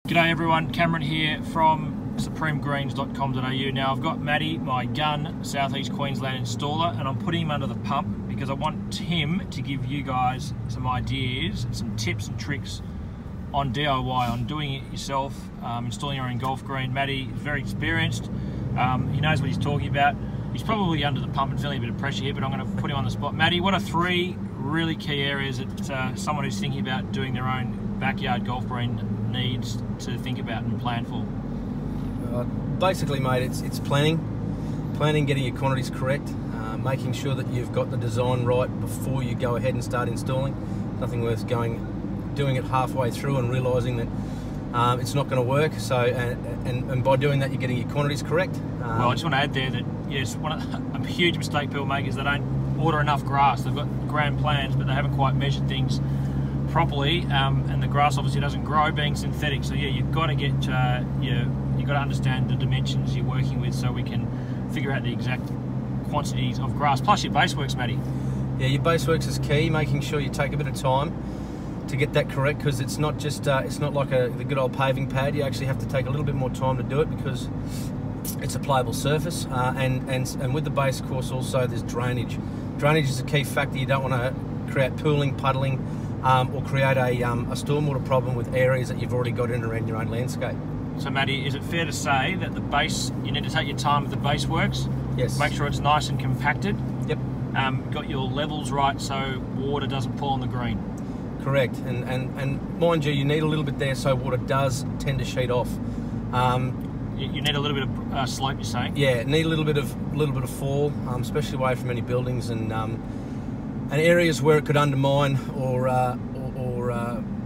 G'day everyone, Cameron here from supremegreens.com.au. Now I've got Matty, my gun, Southeast Queensland installer, and I'm putting him under the pump because I want him to give you guys some ideas, some tips and tricks on DIY, on doing it yourself, installing your own golf green. Matty is very experienced, he knows what he's talking about. He's probably under the pump and feeling a bit of pressure here, but I'm going to put him on the spot. Matty, what are three really key areas that someone who's thinking about doing their own backyard golf green needs to think about and plan for? Basically, mate, it's planning, getting your quantities correct, making sure that you've got the design right before you go ahead and start installing. Nothing worth doing it halfway through and realising that it's not going to work. So, and by doing that, you're getting your quantities correct. Well, I just want to add there that yes, a huge mistake people make is they don't order enough grass. They've got grand plans, but they haven't quite measured things properly, and the grass obviously doesn't grow being synthetic. So yeah, you've got to get you've got to understand the dimensions you're working with, so we can figure out the exact quantities of grass. Plus your base works, Matty. Yeah, your base works is key. Making sure you take a bit of time to get that correct, because it's not just it's not like the good old paving pad. You actually have to take a little bit more time to do it because it's a playable surface, and with the base course also there's drainage. Drainage is a key factor. You don't want to create pooling, puddling, or create a stormwater problem with areas that you've already got in and around your own landscape. So Matty, is it fair to say that the base, you need to take your time with the base works? Yes. Make sure it's nice and compacted. Yep. Got your levels right so water doesn't fall on the green. Correct. And mind you, you need a little bit there so water does tend to sheet off. You need a little bit of slope, you're saying? Yeah, need a little bit of fall, especially away from any buildings and areas where it could undermine or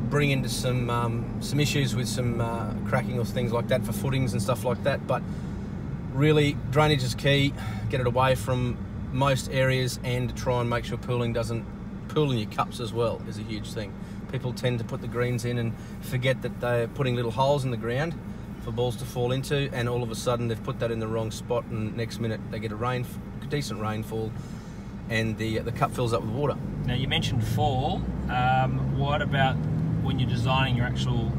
bring into some issues with some cracking or things like that for footings and stuff like that. But really, drainage is key. Get it away from most areas and try and make sure pooling in your cups as well is a huge thing. People tend to put the greens in and forget that they're putting little holes in the ground for balls to fall into, and all of a sudden they've put that in the wrong spot, and next minute they get a decent rainfall and the cup fills up with water. Now you mentioned fall. What about when you're designing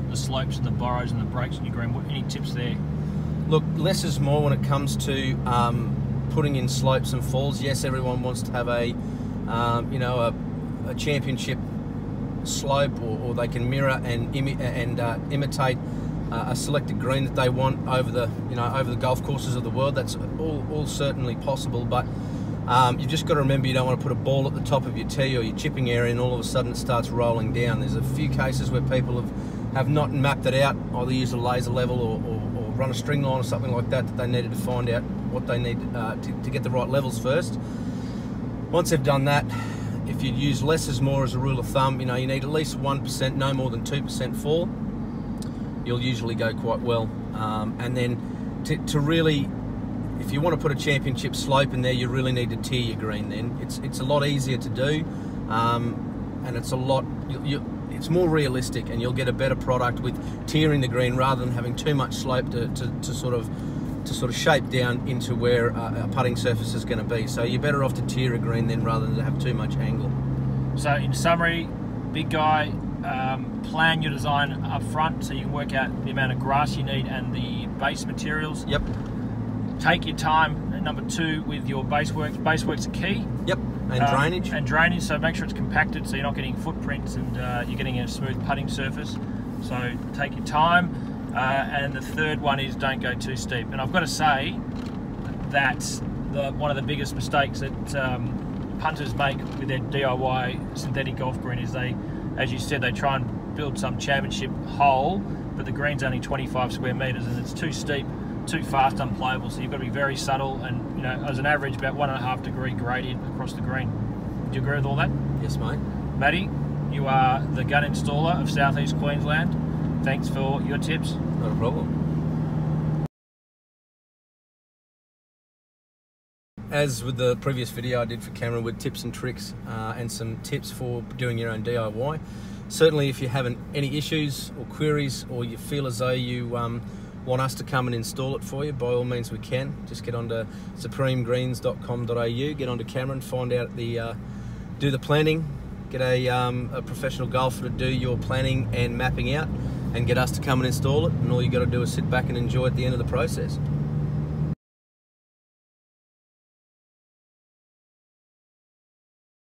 the slopes and the burrows and the breaks in your green? Any tips there? Look, less is more when it comes to putting in slopes and falls. Yes, everyone wants to have a championship slope, or they can mirror and imitate a selected green that they want over the golf courses of the world. That's all certainly possible, but you've just got to remember you don't want to put a ball at the top of your tee or your chipping area and all of a sudden it starts rolling down. There's a few cases where people have not mapped it out, either use a laser level or run a string line or something like that they needed to find out what they need to get the right levels first. Once they've done that, if you use less is more as a rule of thumb, you need at least 1%, no more than 2% fall. You'll usually go quite well. And then to really, if you want to put a championship slope in there, you really need to tier your green then. It's a lot easier to do, and it's it's more realistic, and you'll get a better product with tiering the green rather than having too much slope to sort of shape down into where a putting surface is going to be. So you're better off to tier a green then rather than to have too much angle. So in summary, big guy, plan your design up front so you can work out the amount of grass you need and the base materials. Yep. Take your time, number two, with your base works. Base works are key. Yep. And drainage. And drainage, so make sure it's compacted so you're not getting footprints and you're getting a smooth putting surface. So take your time. And the third one is don't go too steep. And I've got to say that one of the biggest mistakes that punters make with their DIY synthetic golf green is as you said, they try and build some championship hole, but the green's only 25 square metres and it's too steep, too fast, unplayable. So you've got to be very subtle and, as an average, about 1.5 degree gradient across the green. Do you agree with all that? Yes, mate. Matty, you are the gun installer of Southeast Queensland. Thanks for your tips. Not a problem. As with the previous video I did for Cameron with tips and tricks and some tips for doing your own DIY, certainly if you're having any issues or queries, or you feel as though you want us to come and install it for you, by all means we can. Just get onto supremegreens.com.au, get onto Cameron, find out do the planning, get a professional golfer to do your planning and mapping out, and get us to come and install it, and all you got to do is sit back and enjoy at the end of the process.